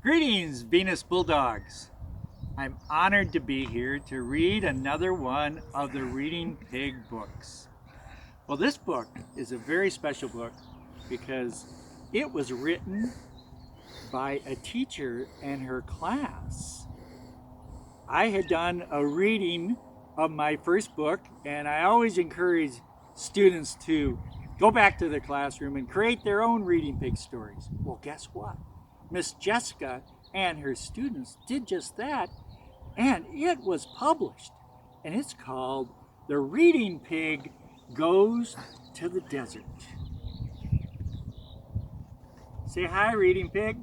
Greetings, Venus Bulldogs. I'm honored to be here to read another one of the Reading Pig books. Well, this book is a very special book because it was written by a teacher and her class. I had done a reading of my first book, and I always encourage students to go back to the classroom and create their own Reading Pig stories. Well, guess what? Miss Jessica and her students did just that, and it was published. And it's called The Reading Pig Goes to the Desert. Say hi, Reading Pig.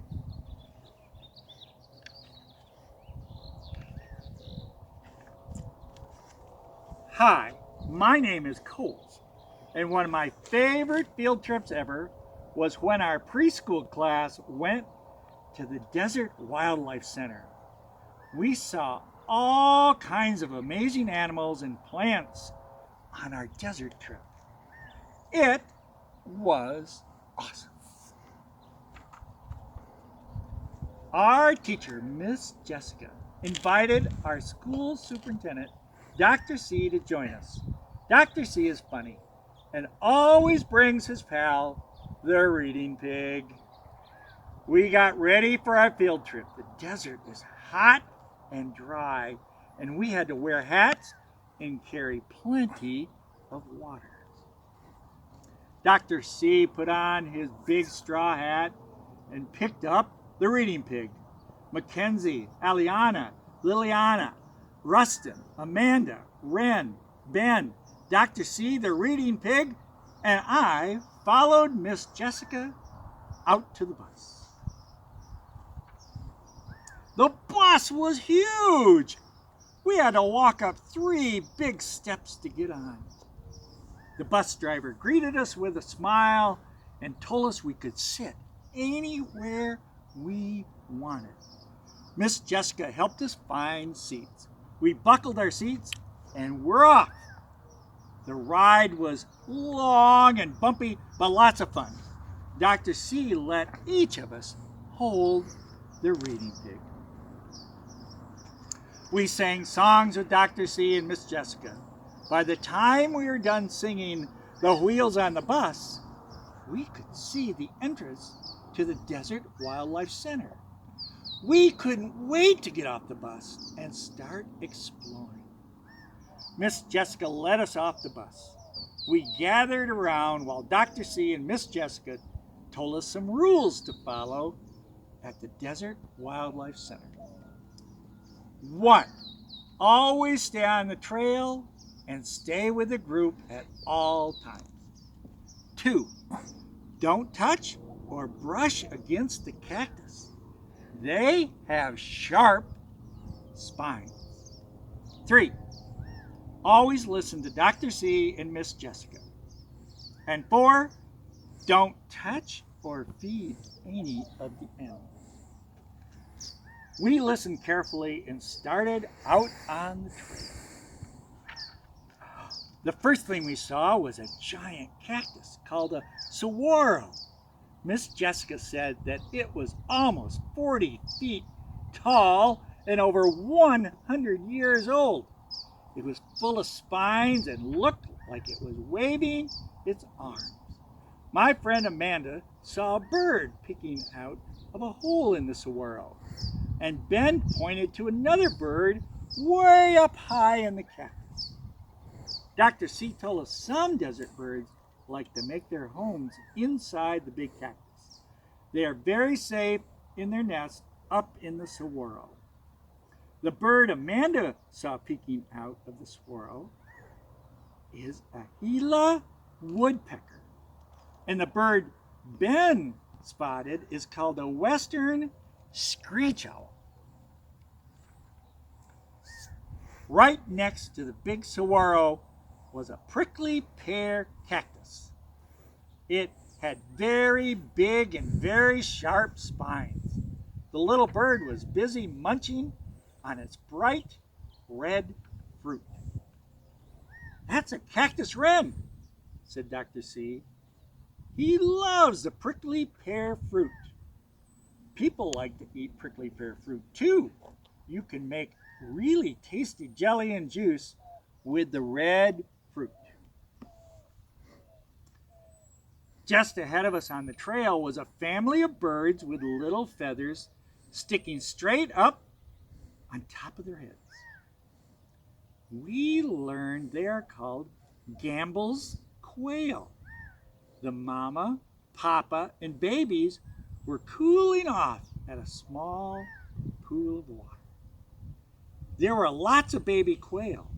Hi, my name is Coles, and one of my favorite field trips ever was when our preschool class went to the Desert Wildlife Center. We saw all kinds of amazing animals and plants on our desert trip. It was awesome. Our teacher, Miss Jessica, invited our school superintendent, Dr. C, to join us. Dr. C is funny and always brings his pal, the Reading Pig. We got ready for our field trip. The desert is hot and dry, and we had to wear hats and carry plenty of water. Dr. C put on his big straw hat and picked up the Reading Pig. Mackenzie, Aliana, Liliana, Rustin, Amanda, Ren, Ben, Dr. C, the Reading Pig, and I followed Miss Jessica out to the bus. The bus was huge. We had to walk up 3 big steps to get on. The bus driver greeted us with a smile and told us we could sit anywhere we wanted. Miss Jessica helped us find seats. We buckled our seats and we're off. The ride was long and bumpy, but lots of fun. Dr. C let each of us hold the Reading Pig. We sang songs with Dr. C and Miss Jessica. By the time we were done singing The Wheels on the Bus, we could see the entrance to the Desert Wildlife Center. We couldn't wait to get off the bus and start exploring. Miss Jessica led us off the bus. We gathered around while Dr. C and Miss Jessica told us some rules to follow at the Desert Wildlife Center. 1. Always stay on the trail and stay with the group at all times. 2. Don't touch or brush against the cactus. They have sharp spines. 3. Always listen to Dr. C and Miss Jessica. And 4. Don't touch or feed any of the animals. We listened carefully and started out on the trail. The first thing we saw was a giant cactus called a saguaro. Miss Jessica said that it was almost 40 feet tall and over 100 years old. It was full of spines and looked like it was waving its arms. My friend Amanda saw a bird peeking out of a hole in the saguaro, and Ben pointed to another bird way up high in the cactus. Dr. C told us some desert birds like to make their homes inside the big cactus. They are very safe in their nest up in the saguaro. The bird Amanda saw peeking out of the saguaro is a Gila woodpecker. And the bird Ben spotted is called a western screech owl. Right next to the big saguaro was a prickly pear cactus. It had very big and very sharp spines. The little bird was busy munching on its bright red fruit. That's a cactus wren, said Dr. C. He loves the prickly pear fruit. People like to eat prickly pear fruit too. You can make really tasty jelly and juice with the red fruit. Just ahead of us on the trail was a family of birds with little feathers sticking straight up on top of their heads. We learned they are called Gambel's quail. The mama, papa, and babies were cooling off at a small pool of water. There were lots of baby quail.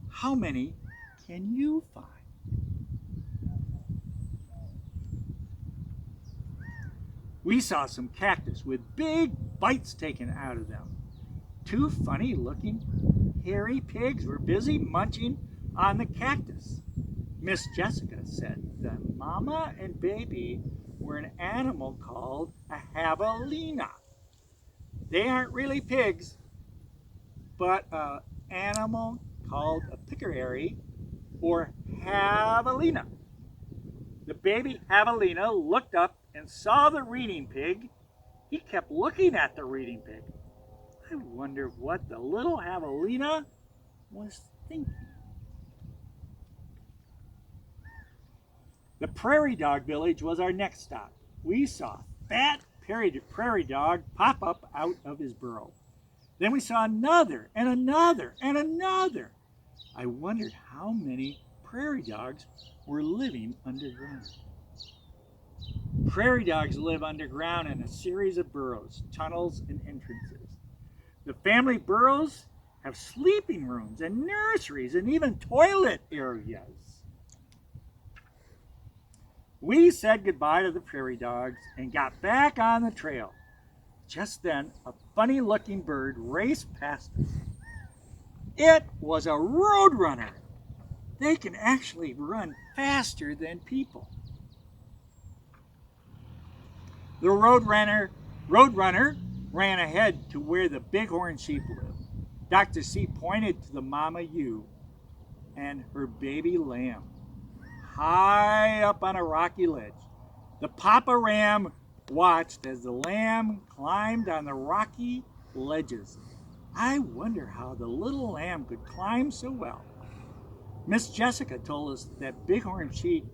How many can you find? We saw some cactus with big bites taken out of them. Two funny-looking hairy pigs were busy munching on the cactus. Miss Jessica said the mama and baby were an animal called a javelina. They aren't really pigs, but an animal called a peccary or javelina. The baby javelina looked up and saw the reading pig. He kept looking at the reading pig. I wonder what the little javelina was thinking. The prairie dog village was our next stop. We saw a fat prairie dog pop up out of his burrow. Then we saw another and another and another. I wondered how many prairie dogs were living underground. Prairie dogs live underground in a series of burrows, tunnels, and entrances. The family burrows have sleeping rooms and nurseries and even toilet areas. We said goodbye to the prairie dogs and got back on the trail. Just then, a funny-looking bird raced past us. It was a roadrunner. They can actually run faster than people. The roadrunner ran ahead to where the bighorn sheep lived. Dr. C pointed to the mama ewe and her baby lamb high up on a rocky ledge. The papa ram watched as the lamb climbed on the rocky ledges. I wonder how the little lamb could climb so well. Miss Jessica told us that bighorn sheep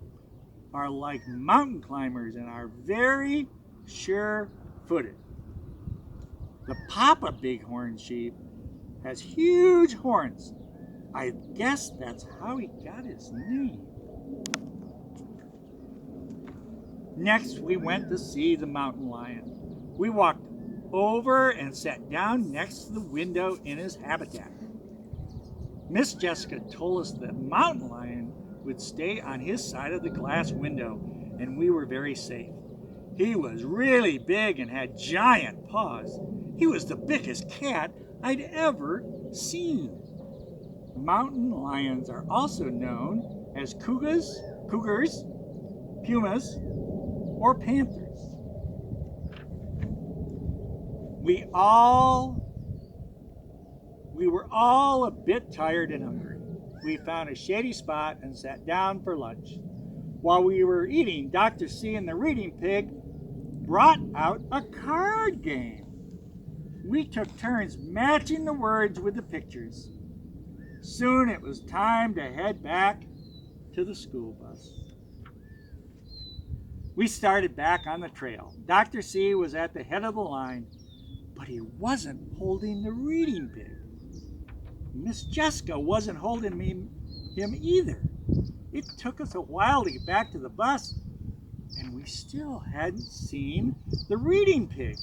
are like mountain climbers and are very sure-footed. The papa bighorn sheep has huge horns. I guess that's how he got his name. Next, we went to see the mountain lion. We walked over and sat down next to the window in his habitat. Miss Jessica told us that mountain lion would stay on his side of the glass window, and we were very safe. He was really big and had giant paws. He was the biggest cat I'd ever seen. Mountain lions are also known as cougars, pumas, or panthers. We were all a bit tired and hungry. We found a shady spot and sat down for lunch. While we were eating, Dr. C and the reading pig brought out a card game. We took turns matching the words with the pictures. Soon it was time to head back to the school bus. We started back on the trail. Dr. C was at the head of the line, but he wasn't holding the reading pig. Miss Jessica wasn't holding him either. It took us a while to get back to the bus, and we still hadn't seen the reading pig.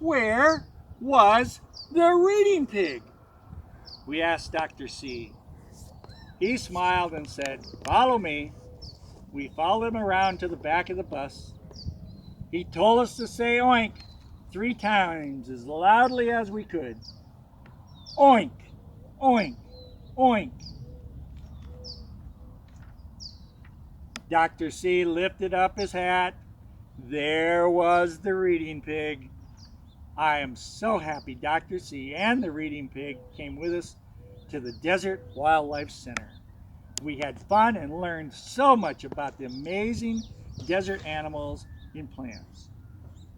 Where was the reading pig? We asked Dr. C. He smiled and said, "Follow me." We followed him around to the back of the bus. He told us to say oink 3 times as loudly as we could. Oink, oink, oink. Dr. C lifted up his hat. There was the reading pig. I am so happy Dr. C and the reading pig came with us to the Desert Wildlife Center. We had fun and learned so much about the amazing desert animals and plants.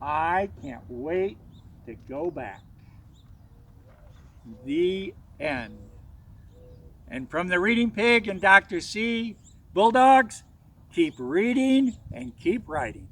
I can't wait to go back. The end. And from the Reading Pig and Dr. C, Bulldogs, keep reading and keep writing.